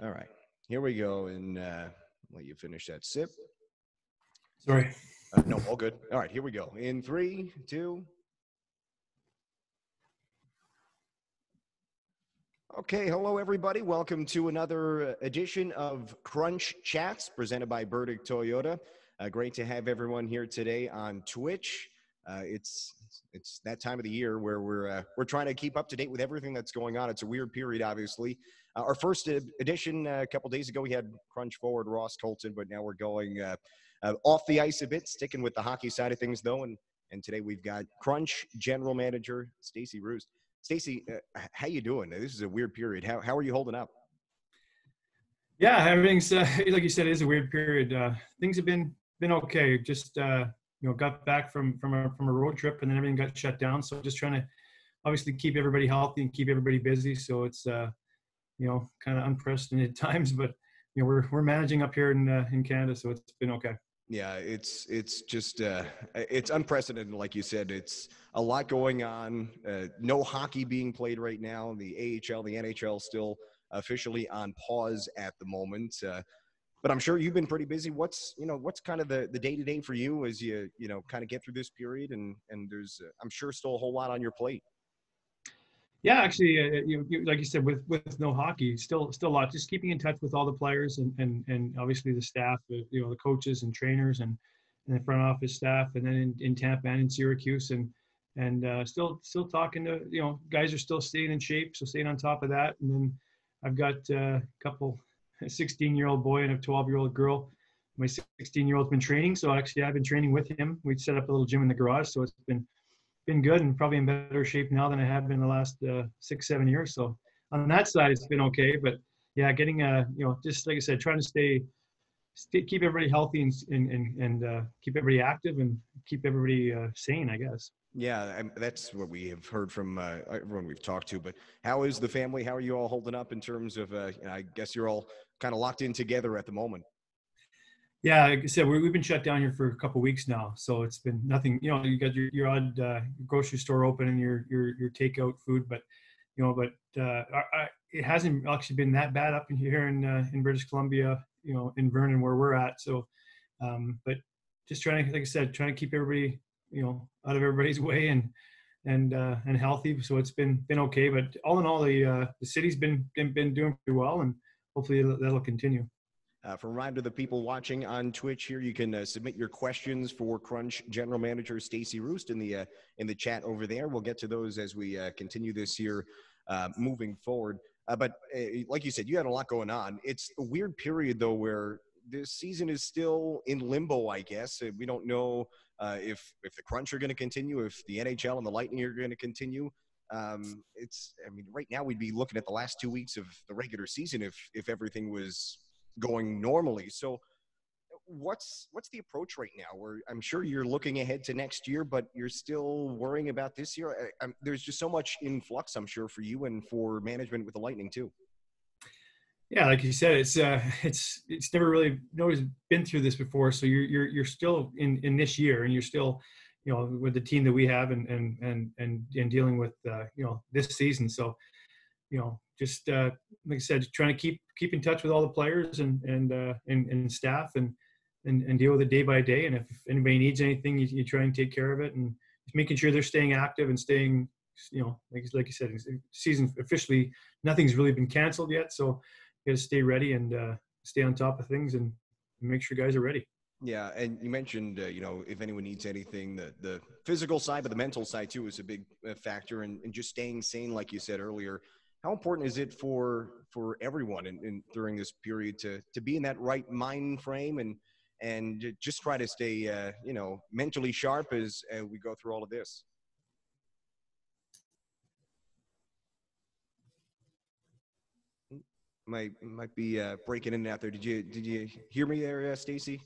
All right, here we go. And let you finish that sip. Sorry. No, all good. All right, here we go. In 3, 2. Okay, hello everybody. Welcome to another edition of Crunch Chats presented by Burdick Toyota. Great to have everyone here today on Twitch. It's that time of the year where we're trying to keep up to date with everything that's going on. It's a weird period, obviously. Our first edition a couple days ago, we had Crunch forward Ross Colton, but now we're going off the ice a bit, sticking with the hockey side of things though. And today we've got Crunch General Manager Stacy Roest. Stacy, how you doing? This is a weird period. How are you holding up? Yeah, everything's like you said, it is a weird period. Things have been okay. Just got back from a road trip, and then everything got shut down. So just trying to obviously keep everybody healthy and keep everybody busy. So it's kind of unprecedented times, but we're managing up here in Canada, so it's been okay. Yeah, it's just it's unprecedented, like you said. It's a lot going on. No hockey being played right now. The AHL, the NHL still officially on pause at the moment. But I'm sure you've been pretty busy. What's kind of the day-to-day for you as you kind of get through this period? And there's I'm sure still a whole lot on your plate. Yeah, actually, like you said, with no hockey, still a lot. Just keeping in touch with all the players and obviously the staff, the coaches and trainers and the front office staff, and then in Tampa and in Syracuse, and still talking to guys are still staying in shape, so staying on top of that. And then I've got a couple, a 16-year-old boy and a 12-year-old girl. My 16-year-old's been training, so actually I've been training with him. We set up a little gym in the garage, so it's been good and probably in better shape now than I have been the last 6-7 years. So on that side, it's been okay. But yeah, getting just like I said, trying to keep everybody healthy and keep everybody active and keep everybody sane, I guess. Yeah, that's what we have heard from everyone we've talked to. But how is the family? How are you all holding up in terms of? I guess you're all kind of locked in together at the moment. Yeah, like I said, we've been shut down here for a couple of weeks now, so it's been nothing. You got your odd grocery store open and your takeout food, but it hasn't actually been that bad up in here in British Columbia, in Vernon where we're at. So, but just trying to, like I said, trying to keep everybody out of everybody's way and healthy. So it's been okay. But all in all, the city's been doing pretty well, and hopefully that'll continue. For a reminder to the people watching on Twitch here, you can submit your questions for Crunch General Manager Stacy Roest in the chat over there. We'll get to those as we continue this here moving forward. But like you said, you had a lot going on. It's a weird period, though, where this season is still in limbo, I guess. We don't know if the Crunch are going to continue, if the NHL and the Lightning are going to continue. Right now we'd be looking at the last 2 weeks of the regular season if everything was going normally. So what's the approach right now? Where I'm sure you're looking ahead to next year, but you're still worrying about this year. There's just so much in flux, I'm sure, for you and for management with the Lightning too. Yeah, like you said, it's never really, nobody's been through this before. So you're still in this year, and you're still with the team that we have and dealing with this season. So just like I said, trying to keep in touch with all the players and staff and deal with it day by day. And if anybody needs anything, you try and take care of it, and just making sure they're staying active and staying, like you said, season officially, nothing's really been canceled yet. So you got to stay ready and stay on top of things and make sure guys are ready. Yeah, and you mentioned, if anyone needs anything, the physical side, but the mental side too is a big factor, and just staying sane, like you said earlier. How important is it for everyone in during this period to be in that right mind frame and just try to stay, mentally sharp as we go through all of this? Might be breaking in and out there. Did you hear me there, Stacy?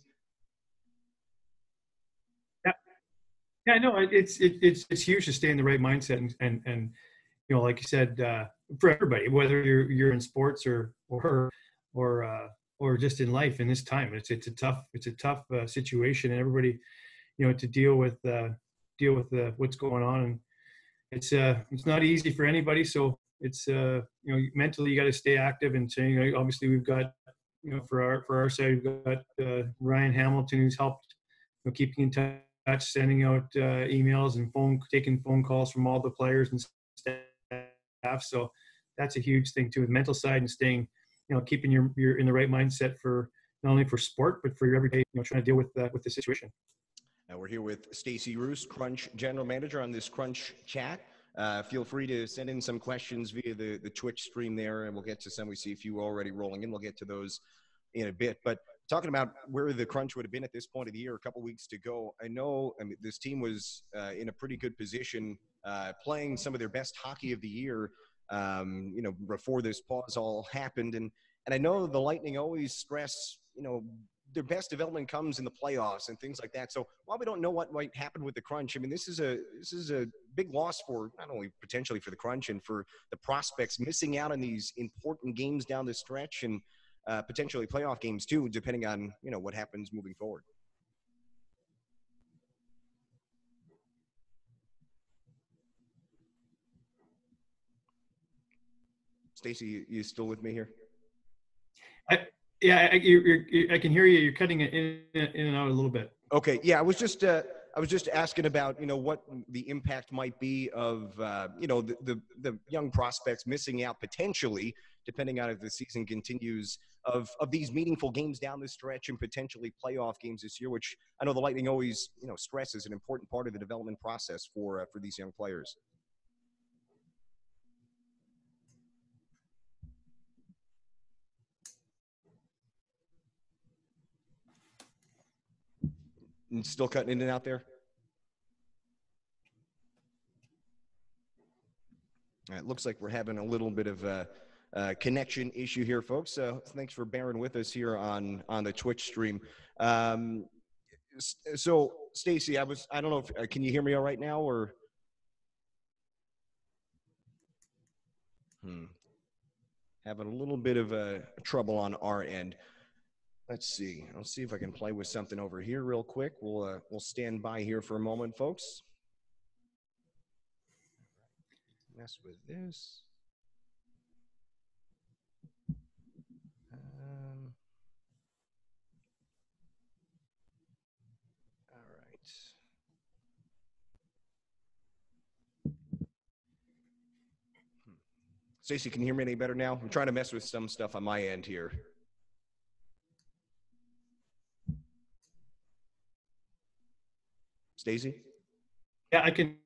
Yeah, no, it's huge to stay in the right mindset and like you said, for everybody, whether you're in sports or just in life in this time, it's a tough situation, and everybody, to deal with what's going on, and it's not easy for anybody. So it's mentally you got to stay active. And saying, obviously we've got, for our side, we've got Ryan Hamilton, who's helped, keeping in touch, sending out emails and taking phone calls from all the players and staff. So that's a huge thing too, the mental side, and staying, keeping your in the right mindset for not only for sport but for your everyday, trying to deal with the situation. We're here with Stacy Roest, Crunch General Manager, on this Crunch chat. Feel free to send in some questions via the Twitch stream there, and we'll get to some. We see a few already rolling in. We'll get to those in a bit. But talking about where the Crunch would have been at this point of the year, a couple weeks to go, I mean, this team was in a pretty good position, playing some of their best hockey of the year, before this pause all happened. And I know the Lightning always stress, their best development comes in the playoffs and things like that. So while we don't know what might happen with the Crunch, I mean, this is a big loss for not only potentially for the Crunch and for the prospects, missing out on these important games down the stretch, and potentially playoff games too, depending on, what happens moving forward. Stacy, you still with me here? Yeah, I can hear you. You're cutting it in and out a little bit. Okay. Yeah, I was just asking about, what the impact might be of, the young prospects missing out potentially, depending on if the season continues, of these meaningful games down the stretch and potentially playoff games this year, which I know the Lightning always, stresses an important part of the development process for these young players. And still cutting in and out there? It looks like we're having a little bit of a connection issue here, folks. So thanks for bearing with us here on the Twitch stream. So Stacy, I don't know if can you hear me all right now, or? Having a little bit of trouble on our end. Let's see. I'll see if I can play with something over here real quick. We'll stand by here for a moment, folks. Mess with this. All right. Stacy, can you hear me any better now? I'm trying to mess with some stuff on my end here. Stacy? Yeah, I can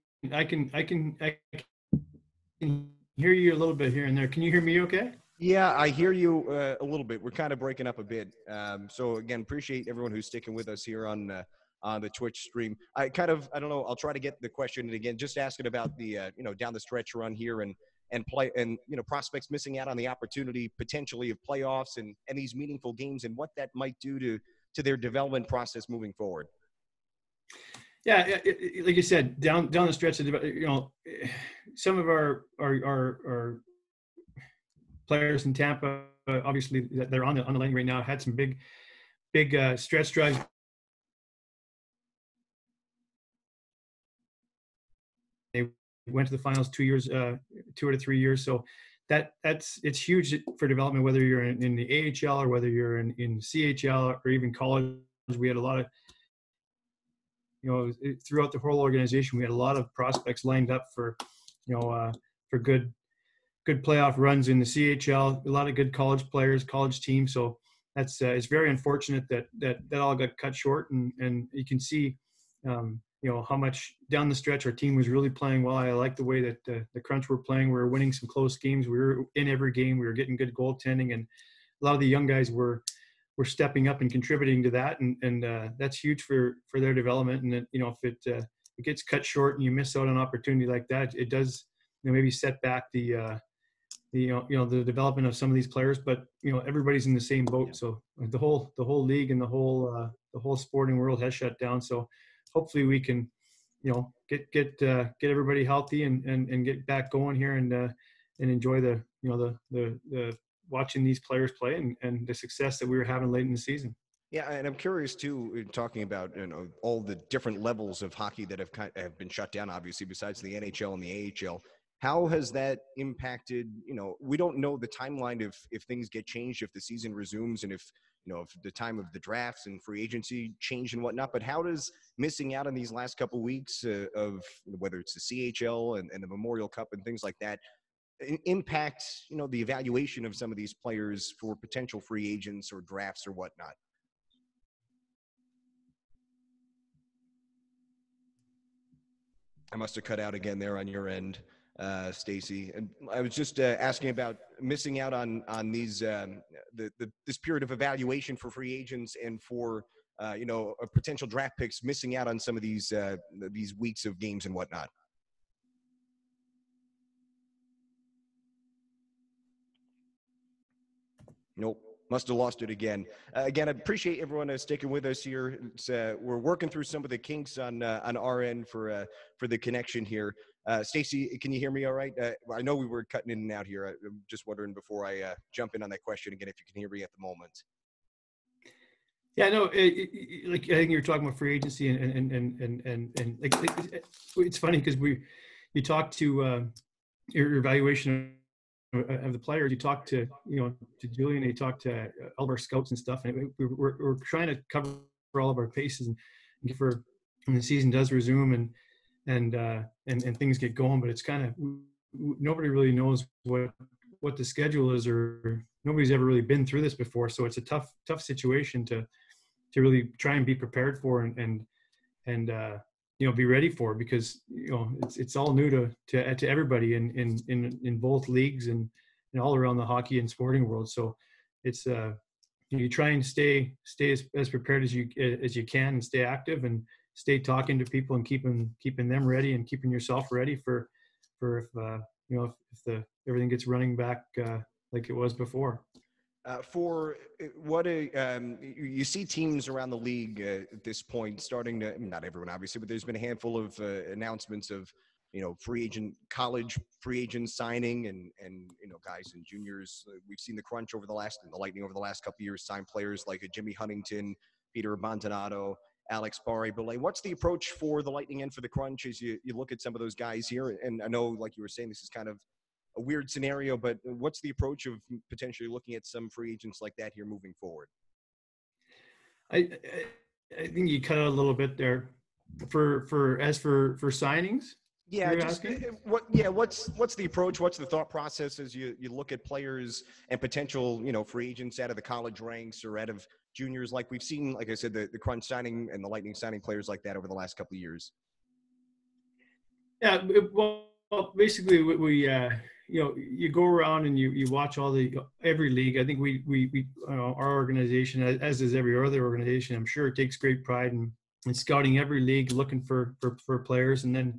hear you a little bit here and there. Can you hear me okay? Yeah, I hear you a little bit. We're kind of breaking up a bit. So again, appreciate everyone who's sticking with us here on the Twitch stream. I don't know, I'll try to get the question again, just asking about the, down the stretch run here and play, and, prospects missing out on the opportunity potentially of playoffs and these meaningful games, and what that might do to their development process moving forward. Yeah, like you said, down the stretch, some of our players in Tampa, obviously that they're on the Lightning right now, had some big stretch drives. They went to the finals 2 out of 3 years. So it's huge for development, whether you're in the AHL or whether you're in CHL or even college. We had a lot of, throughout the whole organization, we had a lot of prospects lined up for good playoff runs in the CHL, a lot of good college players, college teams. So that's it's very unfortunate that all got cut short, and you can see how much down the stretch our team was really playing well. I like the way that the Crunch were playing. We were winning some close games. We were in every game. We were getting good goaltending, and a lot of the young guys were stepping up and contributing to that, and that's huge for their development. And if it gets cut short and you miss out on an opportunity like that, it does maybe set back the development of some of these players. But everybody's in the same boat. So the whole league and the whole sporting world has shut down. So hopefully we can get everybody healthy and get back going here and enjoy the watching these players play and the success that we were having late in the season. Yeah, and I'm curious too, talking about all the different levels of hockey that have been shut down, obviously, besides the NHL and the AHL. How has that impacted, we don't know the timeline if things get changed, if the season resumes, and if the time of the drafts and free agency change and whatnot, but how does missing out on these last couple weeks of whether it's the CHL and the Memorial Cup and things like that impact, the evaluation of some of these players for potential free agents or drafts or whatnot? I must have cut out again there on your end, Stacy. And I was just asking about missing out on these this period of evaluation for free agents and for potential draft picks, missing out on some of these weeks of games and whatnot. Nope. Must have lost it again. Again, I appreciate everyone sticking with us here. We're working through some of the kinks on our end for the connection here. Stacy, can you hear me all right? I know we were cutting in and out here. I'm just wondering before I jump in on that question again, if you can hear me at the moment. Yeah, no, like I think you were talking about free agency and like it's funny because you talk to your evaluation of the players. You talk to to Julian, you talk to all of our scouts and stuff, and we're trying to cover all of our bases and for when the season does resume and things get going. But it's kind of nobody really knows what the schedule is, or nobody's ever really been through this before. So it's a tough situation to really try and be prepared for and be ready for, because it's all new to everybody in both leagues and all around the hockey and sporting world. So it's you try and stay as prepared as you can, and stay active and stay talking to people and keeping them ready and keeping yourself ready for if everything gets running back like it was before. For what you see teams around the league at this point starting to, not everyone obviously, but there's been a handful of announcements of college free agents signing and guys and juniors. We've seen the Crunch and the Lightning over the last couple of years sign players like Jimmy Huntington, Peter Abbandonato, Alex Barre-Boulet. What's the approach for the Lightning and for the Crunch as you look at some of those guys here? And I know, like you were saying, this is kind of a weird scenario, but what's the approach of potentially looking at some free agents like that here moving forward? I think you cut out a little bit there for signings. Yeah, just what's the approach? What's the thought process as you look at players and potential free agents out of the college ranks or out of juniors, like we've seen, like I said, the Crunch signing and the Lightning signing players like that over the last couple of years? Yeah, well, basically we you go around and you watch every league. I think we our organization, as is every other organization, I'm sure, takes great pride in scouting every league, looking for players. And then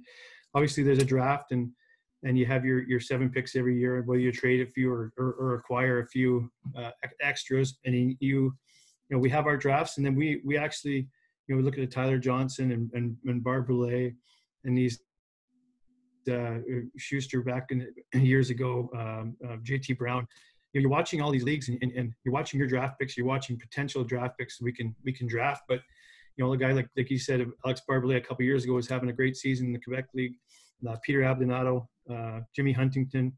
obviously there's a draft, and you have your 7 picks every year, whether you trade a few or acquire a few extras. And we have our drafts, and then we actually we look at Tyler Johnson and Barre-Boulet and these Schuster back in years ago, JT Brown. You're watching all these leagues and you're watching your draft picks. You're watching potential draft picks we can draft. But a guy like you said, Alex Barre-Boulet a couple of years ago was having a great season in the Quebec League. Peter Abbandonato, Jimmy Huntington.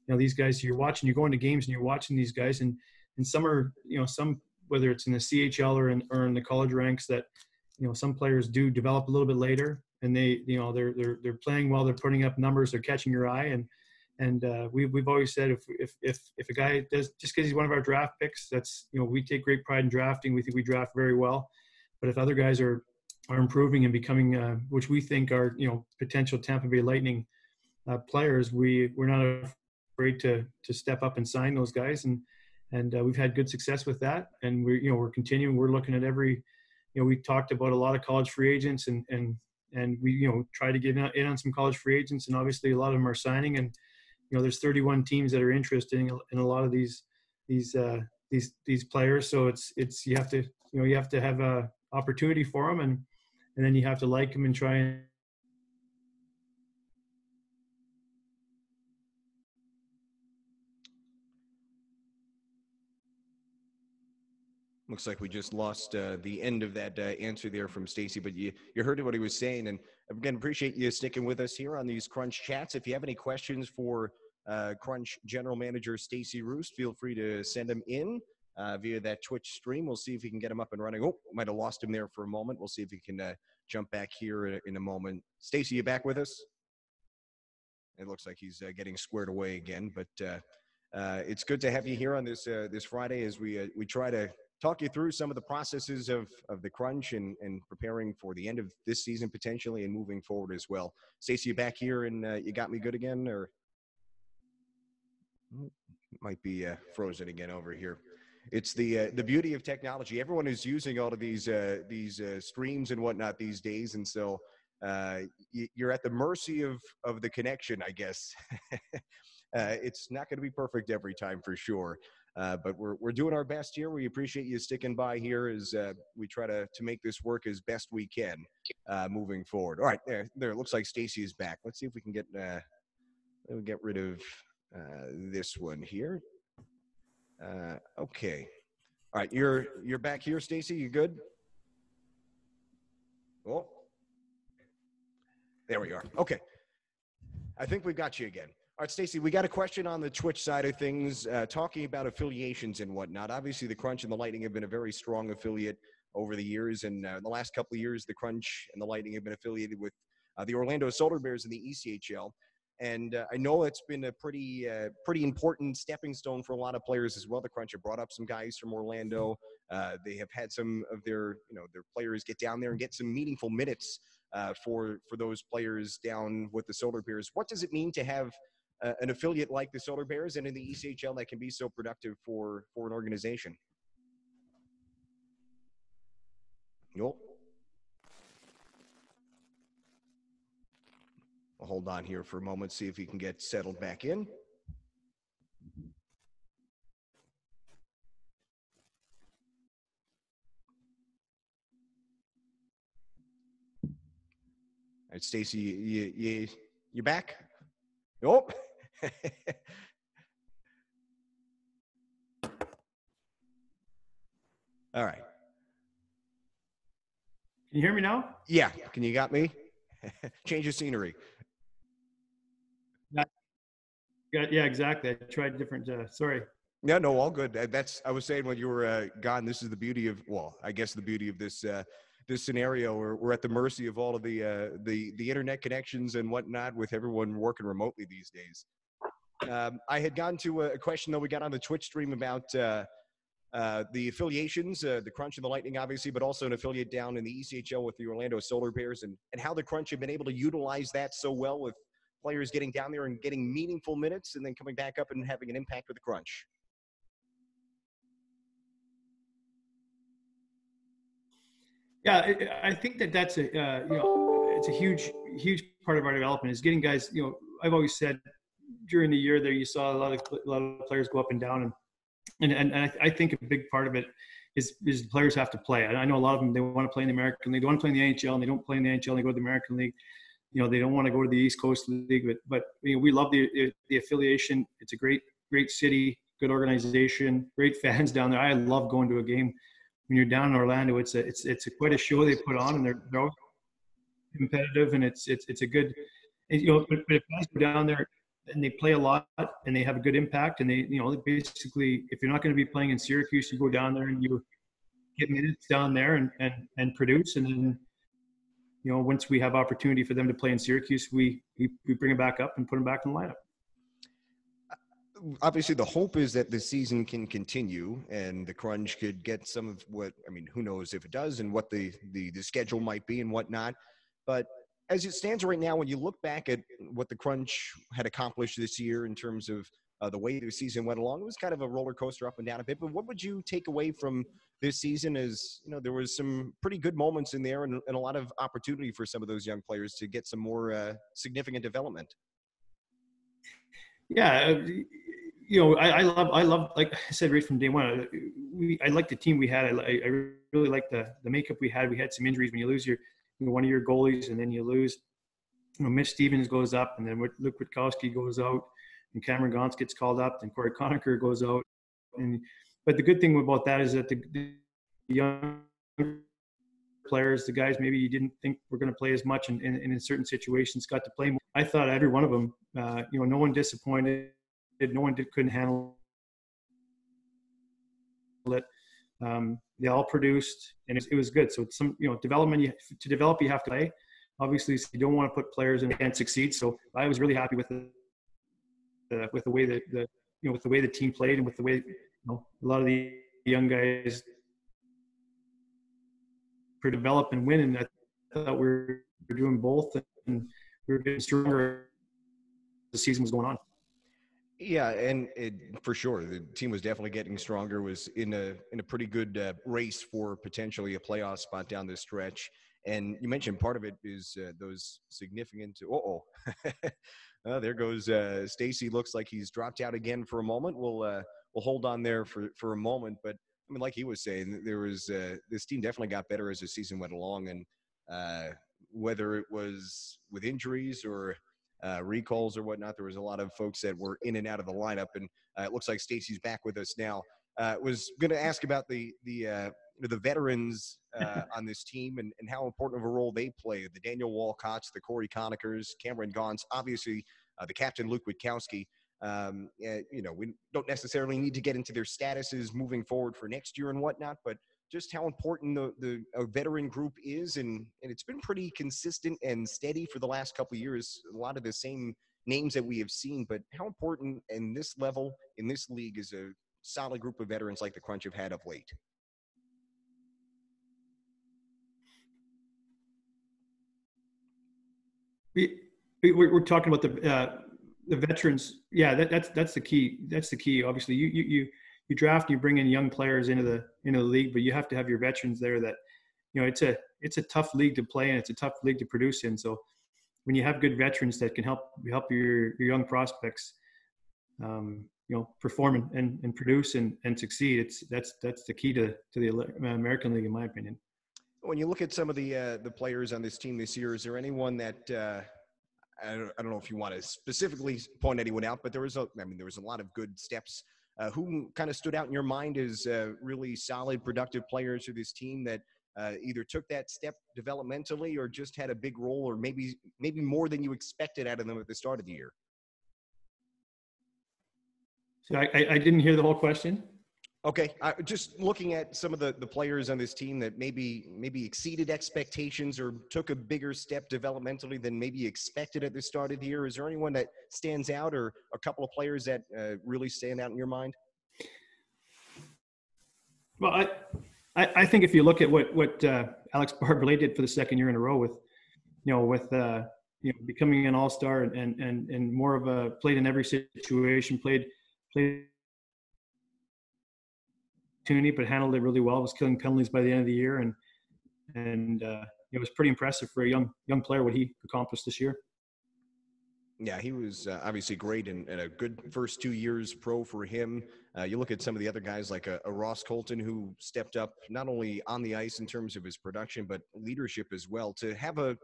These guys you're watching. You're going to games and you're watching these guys, and some are some, whether it's in the CHL or in the college ranks, that some players do develop a little bit later, and they're playing well, they're putting up numbers, they're catching your eye, and we've always said if a guy does, just because he's one of our draft picks, that's we take great pride in drafting. We think we draft very well, but if other guys are improving and becoming which we think are potential Tampa Bay Lightning players, we're not afraid to step up and sign those guys, and we've had good success with that, and we're continuing. We're looking at every. We talked about a lot of college free agents, and we try to get in on some college free agents, and obviously a lot of them are signing, and there's 31 teams that are interested in a lot of these players. So it's you have to have a opportunity for them, and then you have to like them and try and. Looks like we just lost the end of that answer there from Stacy, but you heard what he was saying. And again, appreciate you sticking with us here on these Crunch chats. If you have any questions for Crunch General Manager Stacy Roest, feel free to send them in via that Twitch stream. We'll see if we can get him up and running. Oh, might have lost him there for a moment. We'll see if he can jump back here in a moment. Stacy, you back with us? It looks like he's getting squared away again, but it's good to have you here on this this Friday as we try to talk you through some of the processes of the Crunch and preparing for the end of this season potentially and moving forward as well. Stacy, you back here and you got me good again, or might be frozen again over here. It's the beauty of technology. Everyone is using all of these streams and whatnot these days, and so you're at the mercy of the connection, I guess. It's not going to be perfect every time for sure. But we're doing our best here. We appreciate you sticking by here as we try to make this work as best we can moving forward. All right, there. It looks like Stacy is back. Let's see if we can get rid of this one here. Okay. All right, you're back here, Stacy. You good? Oh, there we are. Okay. I think we've got you again. All right, Stacy, we got a question on the Twitch side of things, talking about affiliations and whatnot. Obviously, the Crunch and the Lightning have been a very strong affiliate over the years, and the last couple of years, the Crunch and the Lightning have been affiliated with the Orlando Solar Bears in the ECHL. And I know it's been a pretty important stepping stone for a lot of players as well. The Crunch have brought up some guys from Orlando. They have had some of their players get down there and get some meaningful minutes for those players down with the Solar Bears. What does it mean to have an affiliate like the Solar Bears and in the ECHL that can be so productive for an organization? Nope. I'll hold on here for a moment, see if he can get settled back in. All right, Stacy, you back? Nope. All right. Can you hear me now? Yeah. Can you got me? Change of scenery. Yeah, exactly. I tried different. Sorry. Yeah, no, all good. I was saying when you were gone. This is the beauty of, well, I guess the beauty of this this scenario. We're at the mercy of all of the internet connections and whatnot with everyone working remotely these days. I had gone to a question that we got on the Twitch stream about the affiliations, the Crunch and the Lightning, obviously, but also an affiliate down in the ECHL with the Orlando Solar Bears, and how the Crunch have been able to utilize that so well with players getting down there and getting meaningful minutes and then coming back up and having an impact with the Crunch. Yeah, I think that's a it's a huge part of our development is getting guys. I've always said during the year there you saw a lot of players go up and down, and I think a big part of it is the players have to play. I know a lot of them, they want to play in the American League, they want to play in the NHL, and they don't play in the NHL, and they go to the American League. They don't want to go to the East Coast League, but we love the affiliation. It's a great city, good organization, great fans down there. I love going to a game. When you're down in Orlando, it's quite a show they put on, and they're all competitive, and it's a good. But if guys go down there and they play a lot and they have a good impact, and they basically, if you're not going to be playing in Syracuse, you go down there and you get minutes down there and produce, and then once we have opportunity for them to play in Syracuse, we bring them back up and put them back in the lineup. Obviously, the hope is that the season can continue and the Crunch could get some of what, who knows if it does and what the schedule might be and whatnot. But as it stands right now, when you look back at what the Crunch had accomplished this year in terms of the way the season went along, it was kind of a roller coaster up and down a bit. But what would you take away from this season? As there was some pretty good moments in there and a lot of opportunity for some of those young players to get some more significant development. Yeah, I love, like I said right from day one, I like the team we had. I really like the makeup we had. We had some injuries. When you lose one of your goalies and then you lose, Mitch Stevens goes up, and then Luke Witkowski goes out, and Cameron Gauntz gets called up, and Corey Conacher goes out. But the good thing about that is that the young players, the guys maybe you didn't think were going to play as much, and in certain situations got to play more. I thought every one of them, no one disappointed, no one couldn't handle it. They all produced, and it was good. So it's some, development. To develop, you have to play. Obviously, you don't want to put players in and succeed. So I was really happy with the way that with the way the team played, and with the way a lot of the young guys develop and win. And I thought we were doing both, and we were getting stronger as the season was going on. Yeah, and for sure, the team was definitely getting stronger. Was in a pretty good race for potentially a playoff spot down this stretch. And you mentioned part of it is those significant. There goes Stacy. Looks like he's dropped out again for a moment. We'll hold on there for a moment. But I mean, like he was saying, there was this team definitely got better as the season went along, and whether it was with injuries or recalls or whatnot, there was a lot of folks that were in and out of the lineup, and it looks like Stacy's back with us now. Was going to ask about the veterans on this team, and how important of a role they play. The Daniel Walcotts, the Corey Connickers, Cameron Gaunce, obviously the captain Luke Witkowski. We don't necessarily need to get into their statuses moving forward for next year and whatnot, but just how important the veteran group is, and it's been pretty consistent and steady for the last couple of years. A lot of the same names that we have seen, but how important in this level, in this league, is a solid group of veterans like the Crunch have had of late? We're talking about the veterans. Yeah, that's the key. That's the key. Obviously, you draft, you bring in young players into the league, but you have to have your veterans there. That it's a tough league to play, and it's a tough league to produce in. So when you have good veterans that can help your young prospects, perform and produce and succeed, that's the key to the American League, in my opinion. When you look at some of the players on this team this year, is there anyone that I don't know if you want to specifically point anyone out, but there was a lot of good steps. Who kind of stood out in your mind as really solid, productive players for this team that either took that step developmentally or just had a big role, or maybe more than you expected out of them at the start of the year? So I didn't hear the whole question. Okay, just looking at some of the players on this team that maybe exceeded expectations or took a bigger step developmentally than maybe expected at the start of the year. Is there anyone that stands out, or a couple of players that really stand out in your mind? Well, I think if you look at what Alex Barbley did for the second year in a row with becoming an all-star and more of a played in every situation, played but handled it really well, was killing penalties by the end of the year, and it was pretty impressive for a young player what he accomplished this year. Yeah, he was obviously great and a good first 2 years pro for him. You look at some of the other guys like a Ross Colton, who stepped up not only on the ice in terms of his production, but leadership as well. To have a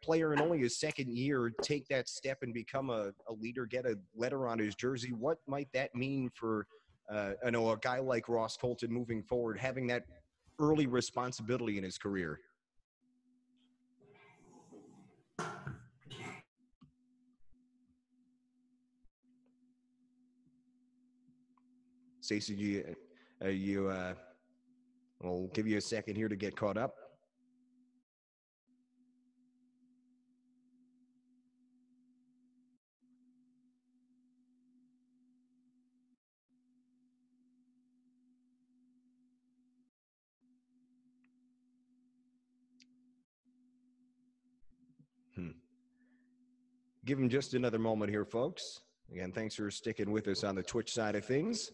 player in only his second year take that step and become a leader, get a letter on his jersey, what might that mean for a guy like Ross Colton moving forward, having that early responsibility in his career? Stacey, I'll give you a second here to get caught up. Give him just another moment here, folks. Again, thanks for sticking with us on the Twitch side of things.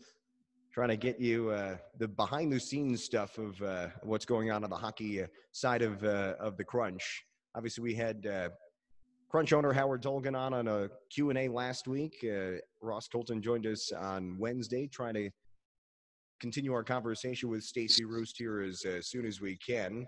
Trying to get you the behind-the-scenes stuff of what's going on the hockey side of the Crunch. Obviously, we had Crunch owner Howard Dolgan on a Q&A last week. Ross Colton joined us on Wednesday, trying to continue our conversation with Stacy Roest here as soon as we can.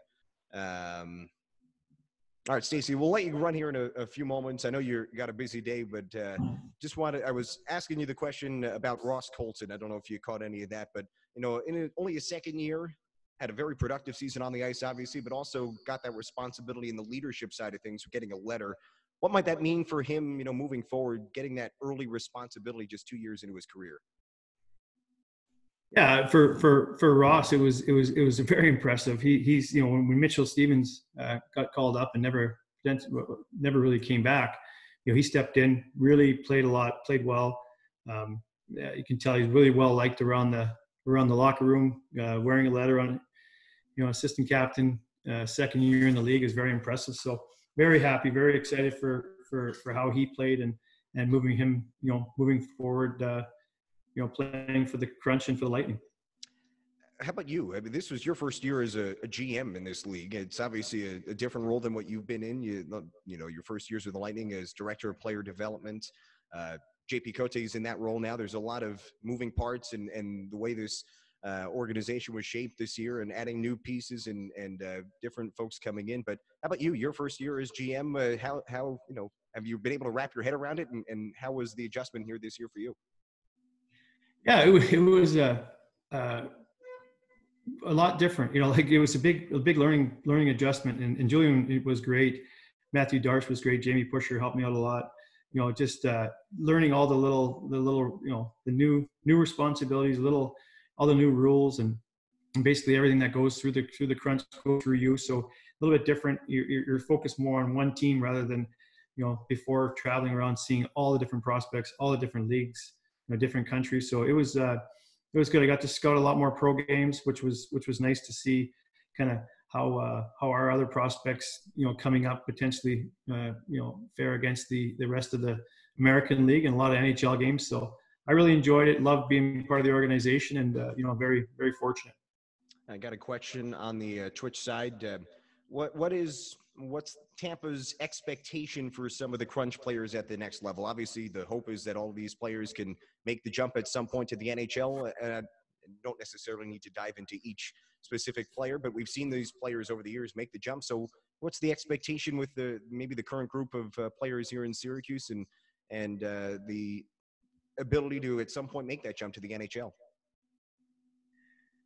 All right, Stacy, we'll let you run here in a few moments. I know you got a busy day, but I was asking you the question about Ross Colton. I don't know if you caught any of that, but, in only a second year, had a very productive season on the ice, obviously, but also got that responsibility in the leadership side of things, getting a letter. What might that mean for him, moving forward, getting that early responsibility just 2 years into his career? Yeah, for Ross, it was very impressive. He's when Mitchell Stevens got called up and never really came back, he stepped in, really played a lot, played well. Yeah, you can tell he's really well liked around the locker room. Wearing a letter on, assistant captain, second year in the league is very impressive. So very happy, very excited for how he played and moving forward. Playing for the Crunch and for the Lightning. How about you? I mean, this was your first year as a GM in this league. It's obviously a different role than what you've been in. Your first years with the Lightning as director of player development. JP Cote is in that role now. There's a lot of moving parts and the way this organization was shaped this year, and adding new pieces and different folks coming in. But how about you? Your first year as GM, how have you been able to wrap your head around it, and how was the adjustment here this year for you? Yeah, it was a lot different. It was a big learning adjustment. And Julian, it was great. Matthew Darsh was great. Jamie Pusher helped me out a lot. Just learning all the new responsibilities, all the new rules, and basically everything that goes through the Crunch go through you. So a little bit different. You're focused more on one team rather than before traveling around seeing all the different prospects, all the different leagues, different countries. So it was good. I got to scout a lot more pro games, which was nice to see kind of how our other prospects, coming up potentially, fare against the rest of the American League and a lot of NHL games. So I really enjoyed it. Loved being part of the organization, and very, very fortunate. I got a question on the Twitch side. What's Tampa's expectation for some of the Crunch players at the next level? Obviously, the hope is that all of these players can make the jump at some point to the NHL. Don't necessarily need to dive into each specific player, but we've seen these players over the years make the jump. So what's the expectation with maybe the current group of players here in Syracuse and the ability to at some point make that jump to the NHL?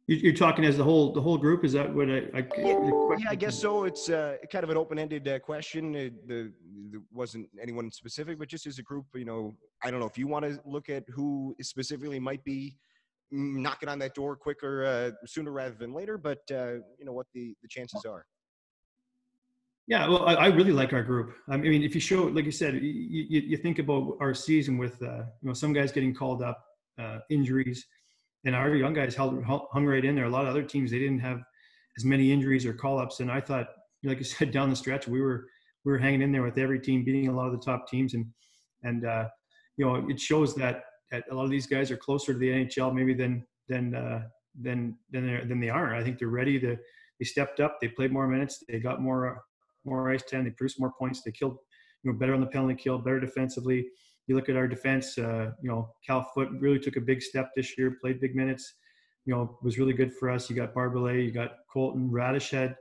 You're talking as the whole group? Is that what yeah, I guess so. It's kind of an open-ended question. There wasn't anyone specific, but just as a group, I don't know if you want to look at who specifically might be knocking on that door quicker, sooner rather than later, but what the chances are. Yeah, well, I really like our group. I mean, if you show, like you said, you think about our season with some guys getting called up, injuries. And our young guys hung right in there. A lot of other teams, they didn't have as many injuries or call-ups. And I thought, like you said, down the stretch, we were hanging in there with every team, beating a lot of the top teams. And it shows that a lot of these guys are closer to the NHL maybe than they are. I think they're ready. They stepped up. They played more minutes. They got more ice time. They produced more points. They killed better on the penalty kill, better defensively. You look at our defense, Cal Foote really took a big step this year, played big minutes, was really good for us. You got Barbelet, you got Colton, Radish had,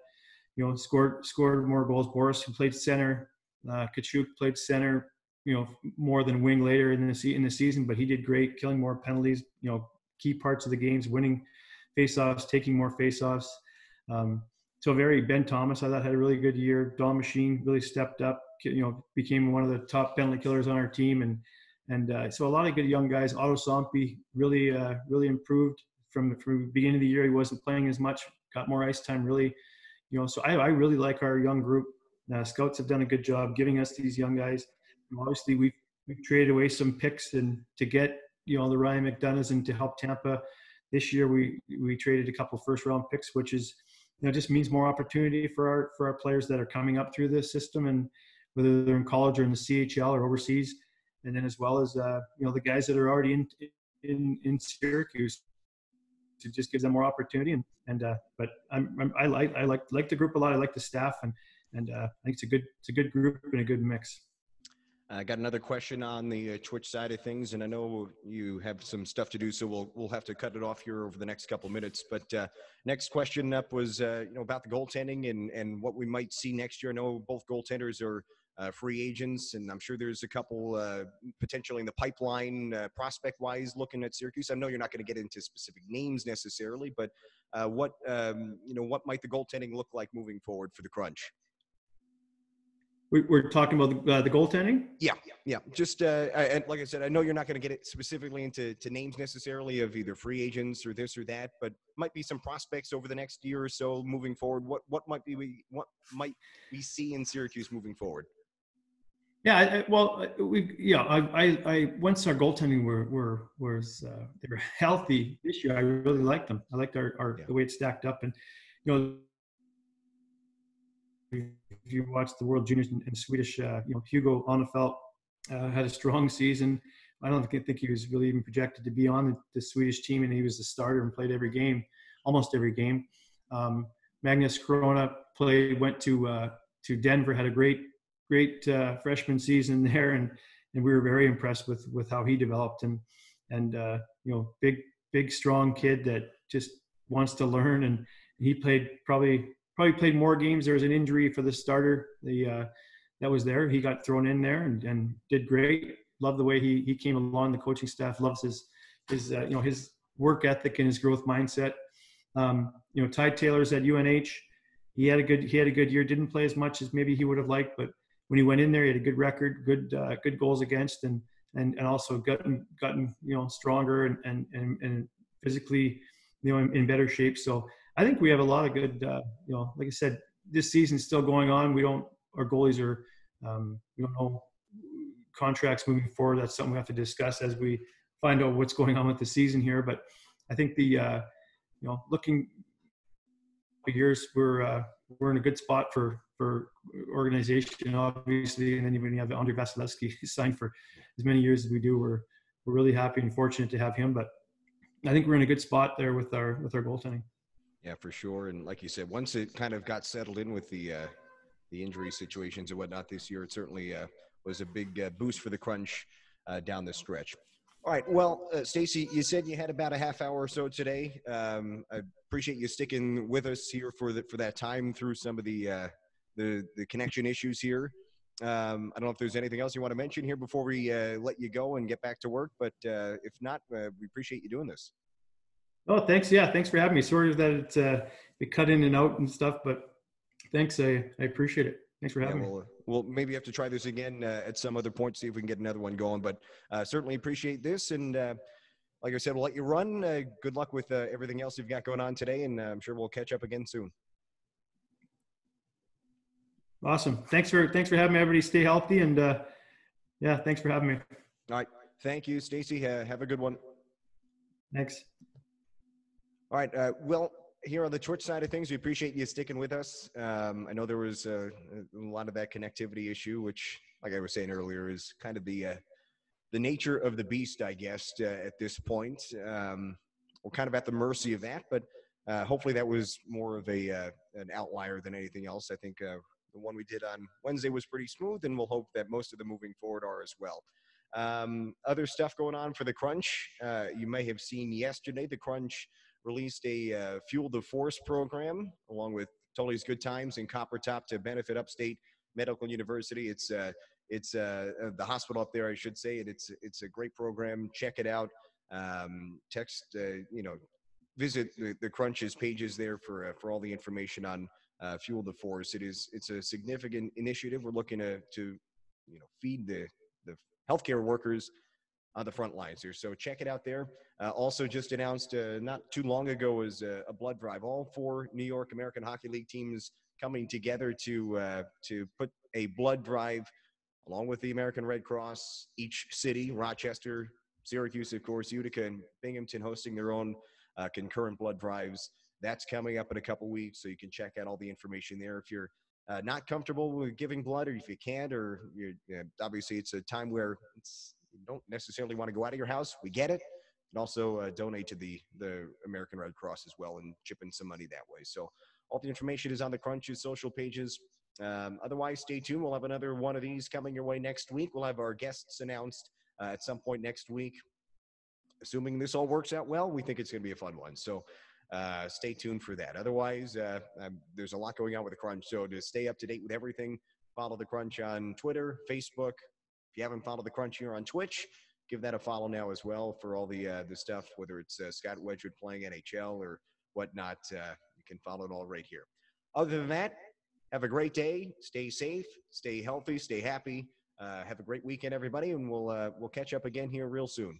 scored more goals. Boris, who played center, Kachuk played center, more than wing later in the season, but he did great, killing more penalties, key parts of the games, winning faceoffs, taking more faceoffs. So Ben Thomas, I thought, had a really good year. Don Machine really stepped up, became one of the top penalty killers on our team. And so a lot of good young guys. Otto Sompi really improved from the beginning of the year. He wasn't playing as much, got more ice time, really. So I really like our young group. Scouts have done a good job giving us these young guys. Obviously, we've traded away some picks and to get, the Ryan McDonoughs and to help Tampa. This year, we traded a couple first-round picks, which is, just means more opportunity for our players that are coming up through this system, and whether they're in college or in the CHL or overseas, and then as well as the guys that are already in Syracuse, to just give them more opportunity. But I like the group a lot. I like the staff, and I think it's a good group and a good mix. I got another question on the Twitch side of things, and I know you have some stuff to do, so we'll have to cut it off here over the next couple of minutes. But next question up was about the goaltending and what we might see next year. I know both goaltenders are free agents, and I'm sure there's a couple potentially in the pipeline prospect-wise looking at Syracuse. I know you're not going to get into specific names necessarily, but what what might the goaltending look like moving forward for the Crunch? We're talking about the goaltending? Yeah. Just and like I said, I know you're not going to get it specifically into names necessarily of either free agents or this or that, but might be some prospects over the next year or so moving forward. What might we see in Syracuse moving forward? Yeah, I once our goaltending was they were healthy this year. I really liked them. I liked our the way it stacked up, and if you watch the World Juniors in Swedish, Hugo Onefelt had a strong season. I don't think he was really even projected to be on the Swedish team, and he was the starter and played every game, almost every game. Magnus Corona went to Denver, had a great freshman season there, and we were very impressed with how he developed, and big strong kid that just wants to learn, and he played probably played more games. There was an injury for the starter that was there. He got thrown in there and did great. Love the way he came along. The coaching staff loves his work ethic and his growth mindset. Ty Taylor's at UNH. He had a good year. Didn't play as much as maybe he would have liked, but when he went in there, he had a good record, good goals against, and also gotten stronger and physically in better shape. So I think we have a lot of good. Like I said, this season's still going on. Our goalies are we don't know contracts moving forward. That's something we have to discuss as we find out what's going on with the season here. But I think looking years, we're in a good spot for organization, obviously, and then even you have Andrei Vasilevsky signed for as many years as we do. We're really happy and fortunate to have him, but I think we're in a good spot there with our goaltending. Yeah, for sure. And like you said, once it kind of got settled in with the injury situations and whatnot this year, it certainly was a big boost for the Crunch down the stretch. All right. Well, Stacy, you said you had about a half hour or so today. I appreciate you sticking with us here for that time through some of the connection issues here. I don't know if there's anything else you want to mention here before we let you go and get back to work, but if not, we appreciate you doing this. Oh, thanks. Yeah, thanks for having me. Sorry that it cut in and out and stuff, but thanks. I appreciate it. Thanks for having me. We'll maybe have to try this again at some other point, see if we can get another one going, but certainly appreciate this. And like I said, we'll let you run. Good luck with everything else you've got going on today, and I'm sure we'll catch up again soon. Awesome. Thanks for having me. Everybody stay healthy, and thanks for having me. All right. Thank you, Stacy. Have a good one. Thanks. All right. Well, here on the Twitch side of things, we appreciate you sticking with us. I know there was a lot of that connectivity issue, which, like I was saying earlier, is kind of the nature of the beast, I guess, at this point. We're kind of at the mercy of that, but hopefully that was more of an outlier than anything else. I think the one we did on Wednesday was pretty smooth, and we'll hope that most of them moving forward are as well. Other stuff going on for the Crunch. You may have seen yesterday, the Crunch released a Fuel the Force program along with Tully's Good Times and Copper Top to benefit Upstate Medical University. It's the hospital up there, I should say, and it's a great program. Check it out. Visit the Crunch's pages there for all the information on Fuel the Force. It's a significant initiative. We're looking to feed the healthcare workers on the front lines here. So check it out there. Also just announced not too long ago was a blood drive. All 4 New York American Hockey League teams coming together to put a blood drive along with the American Red Cross. Each city, Rochester, Syracuse, of course, Utica, and Binghamton hosting their own concurrent blood drives. That's coming up in a couple weeks, so you can check out all the information there. If you're not comfortable with giving blood, or if you can't, or obviously it's a time where you don't necessarily want to go out of your house. We get it. And also donate to the American Red Cross as well and chip in some money that way. So all the information is on the Crunch's social pages. Otherwise, stay tuned. We'll have another one of these coming your way next week. We'll have our guests announced at some point next week. Assuming this all works out well, we think it's going to be a fun one. So stay tuned for that. Otherwise, there's a lot going on with the Crunch. So to stay up to date with everything, Follow the Crunch on Twitter, Facebook. If you haven't followed the Crunch here on Twitch, give that a follow now as well for all the stuff, whether it's Scott Wedgwood playing NHL or whatnot. You can follow it all right here. Other than that, have a great day. Stay safe, stay healthy, stay happy. Have a great weekend, everybody, and we'll catch up again here real soon.